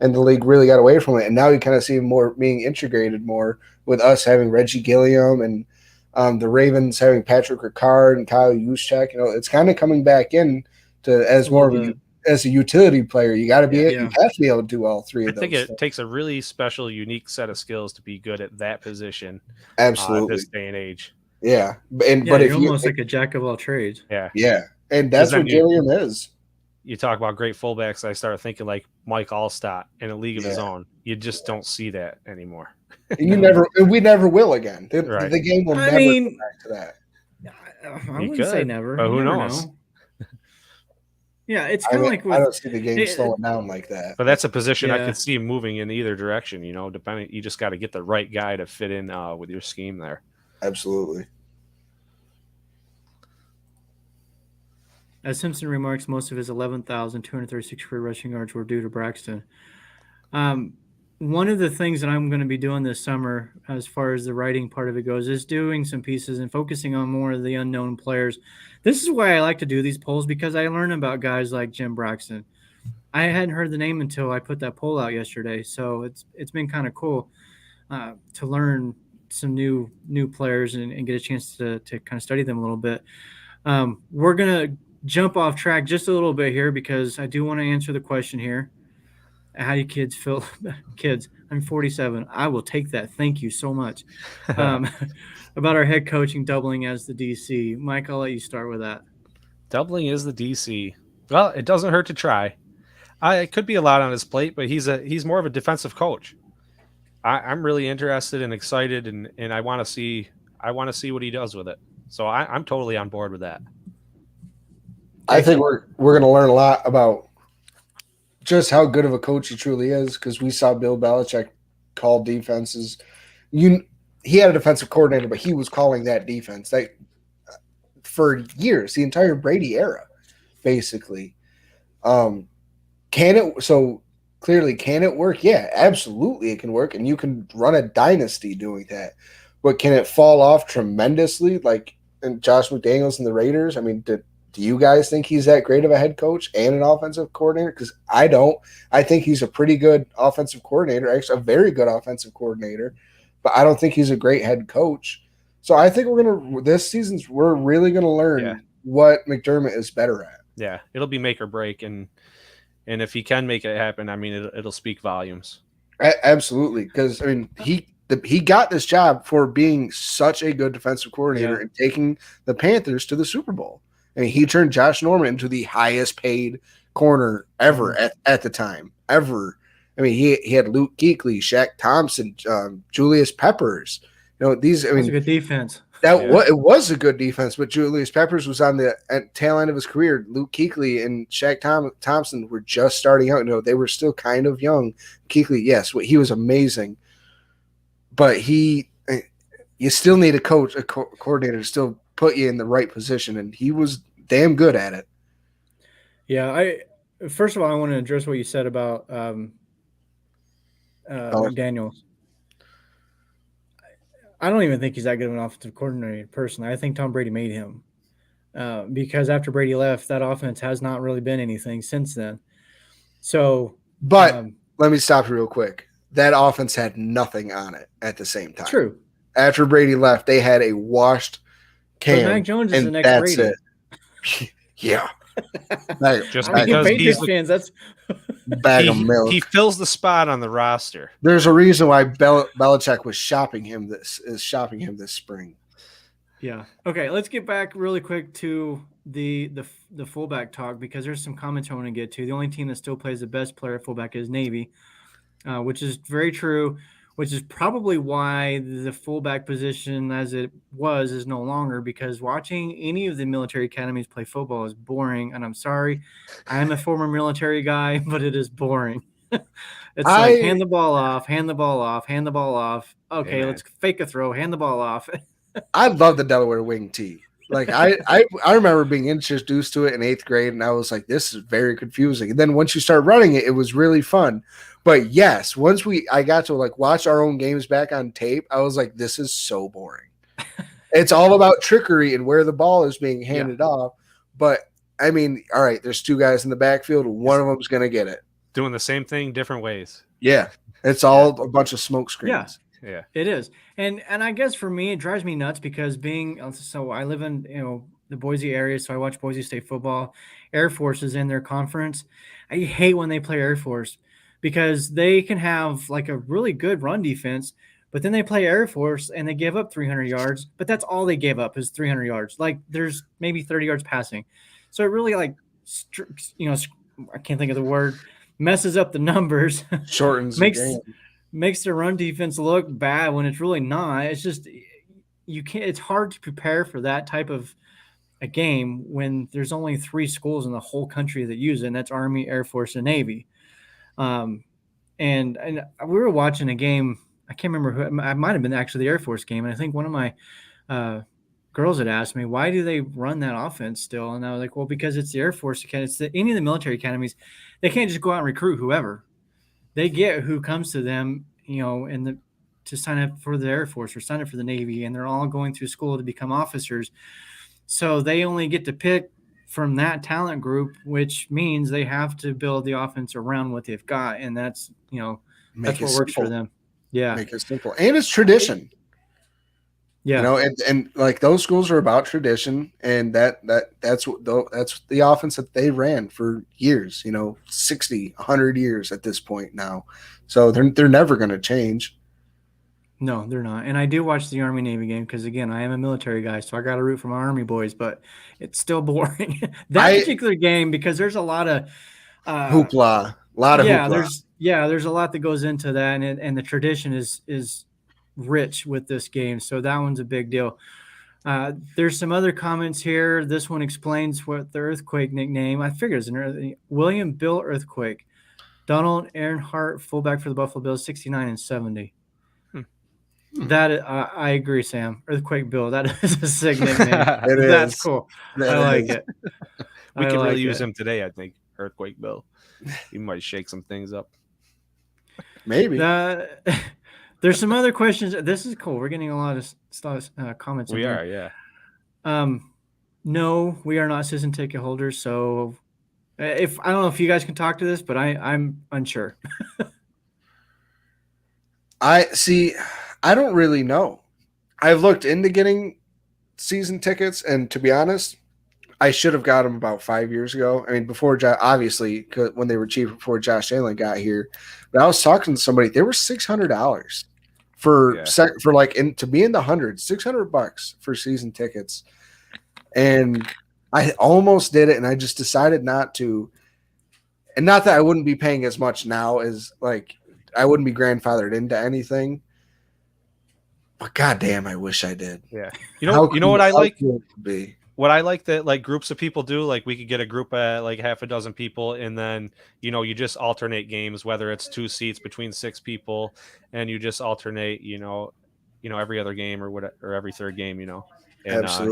and the league really got away from it. And now you kind of see more being integrated more with us having Reggie Gilliam and the Ravens having Patrick Ricard and Kyle Juszczyk. It's kind of coming back in to as more of as a utility player. You got to be you have to be able to do all three of those. I think it takes a really special, unique set of skills to be good at that position. Absolutely, this day and age. Yeah, but if you're almost like a jack of all trades. Yeah, and that's what Gilliam is. You talk about great fullbacks. I started thinking like Mike Allstott in a league of his own. You just don't see that anymore. We never will again. The game will never go back to that. I wouldn't say never. But who knows? Yeah, it's kind of like I don't see the game slowing down like that. But that's a position I could see moving in either direction. Depending, you just got to get the right guy to fit in with your scheme there. Absolutely. As Simpson remarks, most of his 11,236 career rushing yards were due to Braxton. One of the things that I'm going to be doing this summer, as far as the writing part of it goes, is doing some pieces and focusing on more of the unknown players. This is why I like to do these polls, because I learn about guys like Jim Braxton. I hadn't heard the name until I put that poll out yesterday, so it's been kind of cool to learn some new players and get a chance to kind of study them a little bit. We're going to jump off track just a little bit here because I do want to answer the question here. How do you kids feel? Kids, I'm 47. I will take that. Thank you so much. About our head coaching doubling as the DC. Mike, I'll let you start with that. Doubling as the DC. Well, it doesn't hurt to try. It could be a lot on his plate, but he's more of a defensive coach. I'm really interested and excited, and I want to see what he does with it. So I'm totally on board with that. I think we're going to learn a lot about just how good of a coach he truly is, because we saw Bill Belichick call defenses. He had a defensive coordinator, but he was calling that defense for years, the entire Brady era, basically. Can it work? Yeah, absolutely it can work, and you can run a dynasty doing that. But can it fall off tremendously, like in Josh McDaniels and the Raiders? I mean, do you guys think he's that great of a head coach and an offensive coordinator? Because I don't. I think he's a pretty good offensive coordinator, actually a very good offensive coordinator, but I don't think he's a great head coach. So I think this season we're really going to learn what McDermott is better at. Yeah, it'll be make or break, and if he can make it happen, I mean, it'll speak volumes. Absolutely, because I mean he got this job for being such a good defensive coordinator and taking the Panthers to the Super Bowl. I mean, he turned Josh Norman into the highest paid corner ever at the time, ever. I mean, he had Luke Kuechly, Shaq Thompson, Julius Peppers. These. I mean, it was a good defense. It was a good defense, but Julius Peppers was on the tail end of his career. Luke Kuechly and Shaq Thompson were just starting out. They were still kind of young. Kuechly, yes, he was amazing, but you still need a coordinator to still put you in the right position, and he was damn good at it. Yeah, first of all, I want to address what you said about McDaniels. I don't even think he's that good of an offensive coordinator personally. I think Tom Brady made him because after Brady left, that offense has not really been anything since then. So, but let me stop you real quick. That offense had nothing on it at the same time. True. After Brady left, they had a washed can. Mac Jones is the next Brady. It. Yeah. Just because he's fans, that's bag of milk. He fills the spot on the roster. There's a reason why Belichick was shopping him this spring. Yeah. Okay, let's get back really quick to the fullback talk, because there's some comments I want to get to. The only team that still plays the best player at fullback is Navy, which is very true, which is probably why the fullback position as it was is no longer, because watching any of the military academies play football is boring. And I'm sorry, I'm a former military guy, but it is boring. It's like hand the ball off, hand the ball off, hand the ball off. Okay, let's fake a throw, hand the ball off. I love the Delaware wing tee. Like I remember being introduced to it in 8th grade, and I was like, this is very confusing. And then once you start running it, it was really fun. But yes, once I got to like watch our own games back on tape, I was like, this is so boring. It's all about trickery and where the ball is being handed off. But I mean, all right, there's two guys in the backfield. One of them's going to get it. Doing the same thing, different ways. Yeah. It's all a bunch of smoke screens. Yeah, it is. And I guess for me, it drives me nuts because so I live in, the Boise area, so I watch Boise State football. Air Force is in their conference. I hate when they play Air Force because they can have like a really good run defense, but then they play Air Force and they give up 300 yards, but that's all they gave up is 300 yards. Like there's maybe 30 yards passing. So it really I can't think of the word, messes up the numbers. Shortens the game. Makes the run defense look bad when it's really not. It's just it's hard to prepare for that type of a game when there's only 3 schools in the whole country that use it, and that's Army, Air Force, and Navy. And we were watching a game. I can't remember who. It might have been actually the Air Force game, and I think one of my girls had asked me, why do they run that offense still? And I was like, well, because it's the Air Force Academy. It's any of the military academies. They can't just go out and recruit whoever. They get who comes to them, to sign up for the Air Force or sign up for the Navy, and they're all going through school to become officers. So they only get to pick from that talent group, which means they have to build the offense around what they've got, and that's that's what works for them. Yeah, make it simple, and it's tradition. Yeah, and like those schools are about tradition, and that's the offense that they ran for years. 60, 100 years at this point now, so they're never going to change. No, they're not. And I do watch the Army Navy game because, again, I am a military guy, so I got to root for my Army boys. But it's still boring particular game because there's a lot of hoopla, hoopla. There's a lot that goes into that, and the tradition is rich with this game, so that one's a big deal. There's some other comments here. This one explains what the Earthquake nickname. I figured it's William Bill Earthquake. Donald Earnhardt, fullback for the Buffalo Bills, 69 and 70. That I agree, Sam. Earthquake Bill. That is a sick nickname. That's cool. I like it. We can really use him today, I think. Earthquake Bill. He might shake some things up. Maybe. There's some other questions. This is cool. We're getting a lot of comments. We are, yeah. No, we are not season ticket holders. So, I don't know if you guys can talk to this, but I'm unsure. I don't really know. I've looked into getting season tickets, and to be honest, I should have got them about 5 years ago. I mean, before obviously when they were cheap before Josh Allen got here. But I was talking to somebody; they were $600 to be in the hundreds, $600 for season tickets, and I almost did it, and I just decided not to. And not that I wouldn't be paying as much now as I wouldn't be grandfathered into anything. But goddamn, I wish I did. Yeah, you know what I like? What I like that groups of people do, we could get a group of half a dozen people, and then you just alternate games, whether it's 2 seats between 6 people, and you just alternate, every other game or every third game, and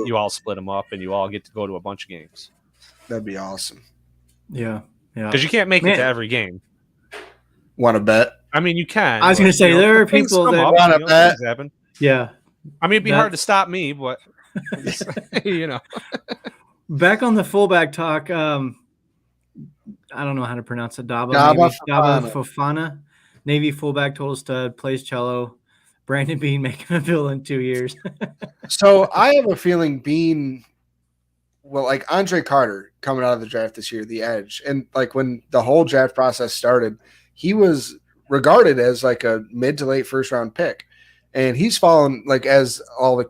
you all split them up, and you all get to go to a bunch of games. That'd be awesome. Yeah, because you can't make it to every game. Want to bet? I mean, you can. I was going to say there are people that want to bet. Yeah. I mean, it'd be hard to stop me, but Back on the fullback talk, I don't know how to pronounce it. Daba Fofana, Navy fullback, total stud, plays cello. Brandon Bean making a bill in 2 years. So I have a feeling Bean, Andre Carter coming out of the draft this year, the edge, and when the whole draft process started, he was regarded as a mid to late first round pick. And he's fallen as all the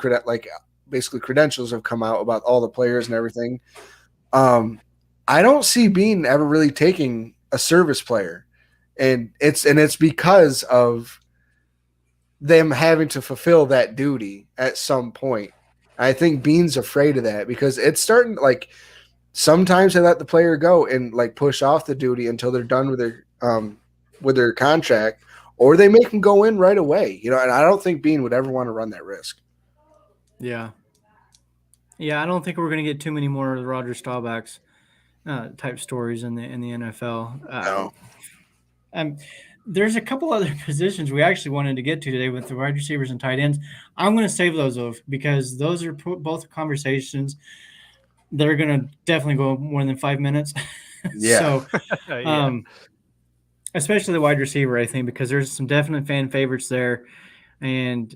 basically credentials have come out about all the players and everything. I don't see Bean ever really taking a service player, and it's because of them having to fulfill that duty at some point. I think Bean's afraid of that because it's starting sometimes they let the player go and push off the duty until they're done with their contract. Or they make him go in right away, and I don't think Bean would ever want to run that risk. Yeah. Yeah, I don't think we're going to get too many more Roger Staubach's type stories in the NFL. No. there's a couple other positions we actually wanted to get to today with the wide receivers and tight ends. I'm going to save those because those are both conversations that are going to definitely go more than 5 minutes. Yeah. So, especially the wide receiver, I think, because there's some definite fan favorites there, and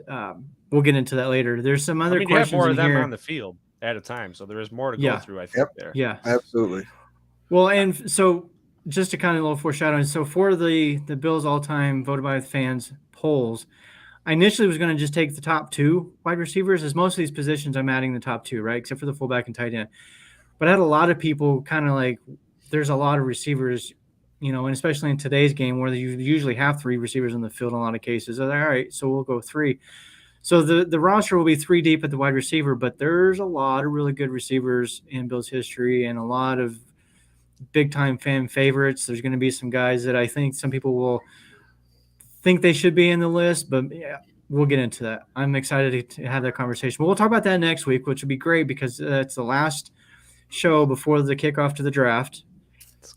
we'll get into that later. There's some other questions you have more in of them here on the field at a time, so there is more to go through, I think. There. Yeah, absolutely. Well, and so just to kind of a little foreshadowing, so for the Bills all-time voted by fans polls, I initially was going to just take the top 2 wide receivers, as most of these positions I'm adding the top 2, right, except for the fullback and tight end. But I had a lot of people kind of like, there's a lot of receivers, and especially in today's game where you usually have 3 receivers in the field in a lot of cases. All right, so we'll go 3. So the roster will be 3 deep at the wide receiver, but there's a lot of really good receivers in Bills history and a lot of big-time fan favorites. There's going to be some guys that I think some people will think they should be in the list, but yeah, we'll get into that. I'm excited to have that conversation. But we'll talk about that next week, which will be great because that's the last show before the kickoff to the draft.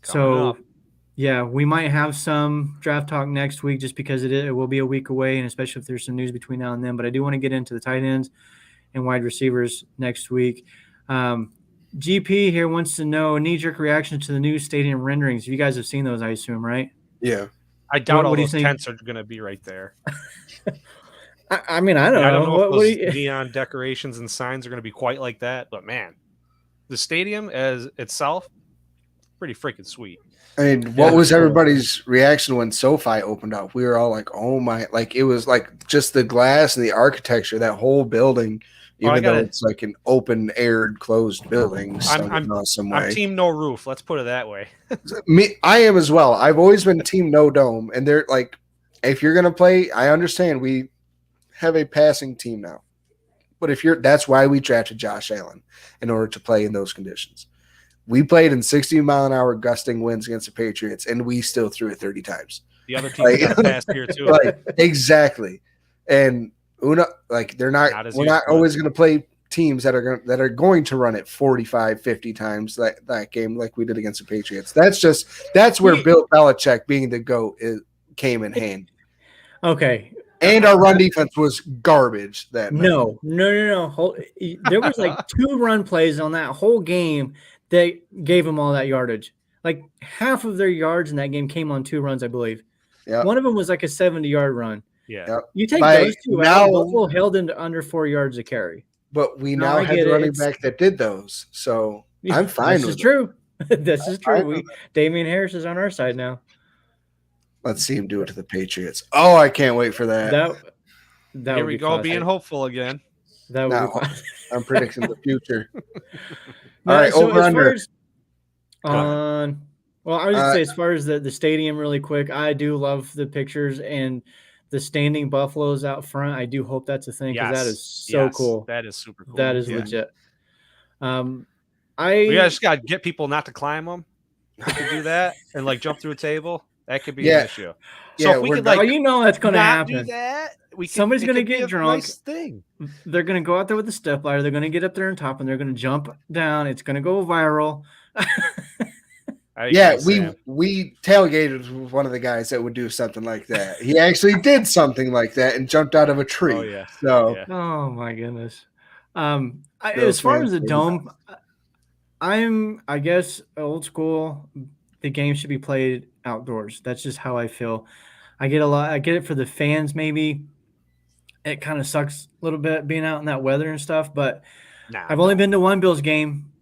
So, yeah, we might have some draft talk next week just because it will be a week away, and especially if there's some news between now and then. But I do want to get into the tight ends and wide receivers next week. GP here wants to know knee-jerk reaction to the new stadium renderings. You guys have seen those, I assume, right? Yeah. I doubt all those tents are going to be right there. I mean, I don't know. I don't know if those neon decorations and signs are going to be quite like that, but man, the stadium as itself, pretty freaking sweet. I mean, what was everybody's reaction when SoFi opened up? We were all like, oh my, like it was like just the glass and the architecture, that whole building, even though it's like an open aired closed building. I'm team no roof. Let's put it that way. I am as well. I've always been team no dome. And they're like, if you're going to play, I understand we have a passing team now, but that's why we drafted Josh Allen in order to play in those conditions. We played in 60-mile-an-hour gusting winds against the Patriots, and we still threw it 30 times. The other team got passed here too. Exactly. And we're not always going to play teams that are going to run it 45, 50 times that game like we did against the Patriots. That's where Bill Belichick being the GOAT came in handy. Okay. And our run defense was garbage that night. No. There was like 2 run plays on that whole game that gave them all that yardage. Like half of their yards in that game came on 2 runs, I believe. Yeah. One of them was like a 70-yard run. Yeah. Yep. You take those 2 out, Buffalo held them to under 4 yards a carry. But we now have the running back that did those. So I'm fine with it. True. This is true. Damian Harris is on our side now. Let's see him do it to the Patriots. Oh, I can't wait for that. Here we go, being hopeful again. That would be I'm predicting the future. All right, so over under. I was going to say, as far as the stadium, really quick, I do love the pictures and the standing buffaloes out front. I do hope that's a thing because that is so cool. That is super cool. That is legit. We just got to get people not to climb them. We could do that and like jump through a table. That could be an issue. So if we could that's going to happen. Do that, somebody's going to get drunk. Nice thing. They're going to go out there with the step ladder. They're going to get up there on top and they're going to jump down. It's going to go viral. We tailgated with one of the guys that would do something like that. He actually did something like that and jumped out of a tree. Oh yeah. Oh my goodness. As far as the dome, I guess old school. The game should be played outdoors. That's just how I feel. I get it for the fans. Maybe it kind of sucks a little bit being out in that weather and stuff. But I've only been to one Bills game.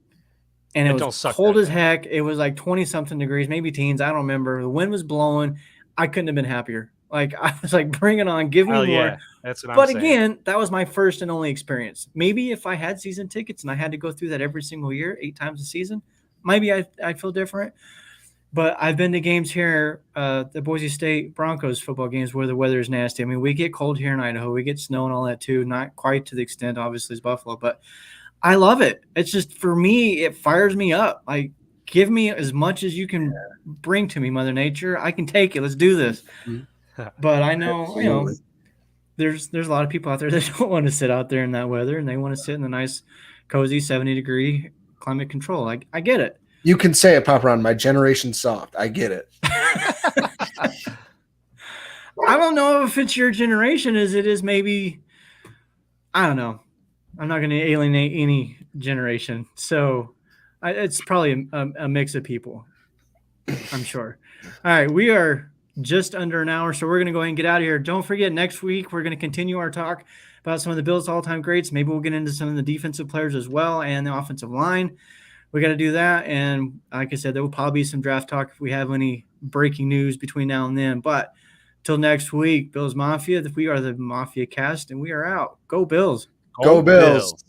And it was cold as heck. It was like 20-something degrees, maybe teens. I don't remember. The wind was blowing. I couldn't have been happier. Like, I was like, bring it on. Give me more. Yeah. That's what I'm saying. But again, that was my first and only experience. Maybe if I had season tickets and I had to go through that every single year, 8 times a season, maybe I'd feel different. But I've been to games here, the Boise State Broncos football games where the weather is nasty. I mean, we get cold here in Idaho. We get snow and all that too. Not quite to the extent, obviously, as Buffalo, but I love it. It's just, for me, it fires me up. Like, give me as much as you can bring to me, Mother Nature. I can take it. Let's do this. But I know, there's a lot of people out there that don't want to sit out there in that weather, and they want to sit in the nice, cozy 70-degree climate control. I get it. You can say it, Papa Ron. My generation's soft. I get it. I don't know if it's your generation as it is maybe. I don't know. I'm not going to alienate any generation, so it's probably a mix of people. I'm sure. All right, we are just under an hour, so we're going to go ahead and get out of here. Don't forget, next week we're going to continue our talk about some of the Bills' all-time greats. Maybe we'll get into some of the defensive players as well and the offensive line. We got to do that, and like I said, there will probably be some draft talk if we have any breaking news between now and then. But till next week, Bills Mafia. We are the Mafia Cast, and we are out. Go Bills! Go Bills!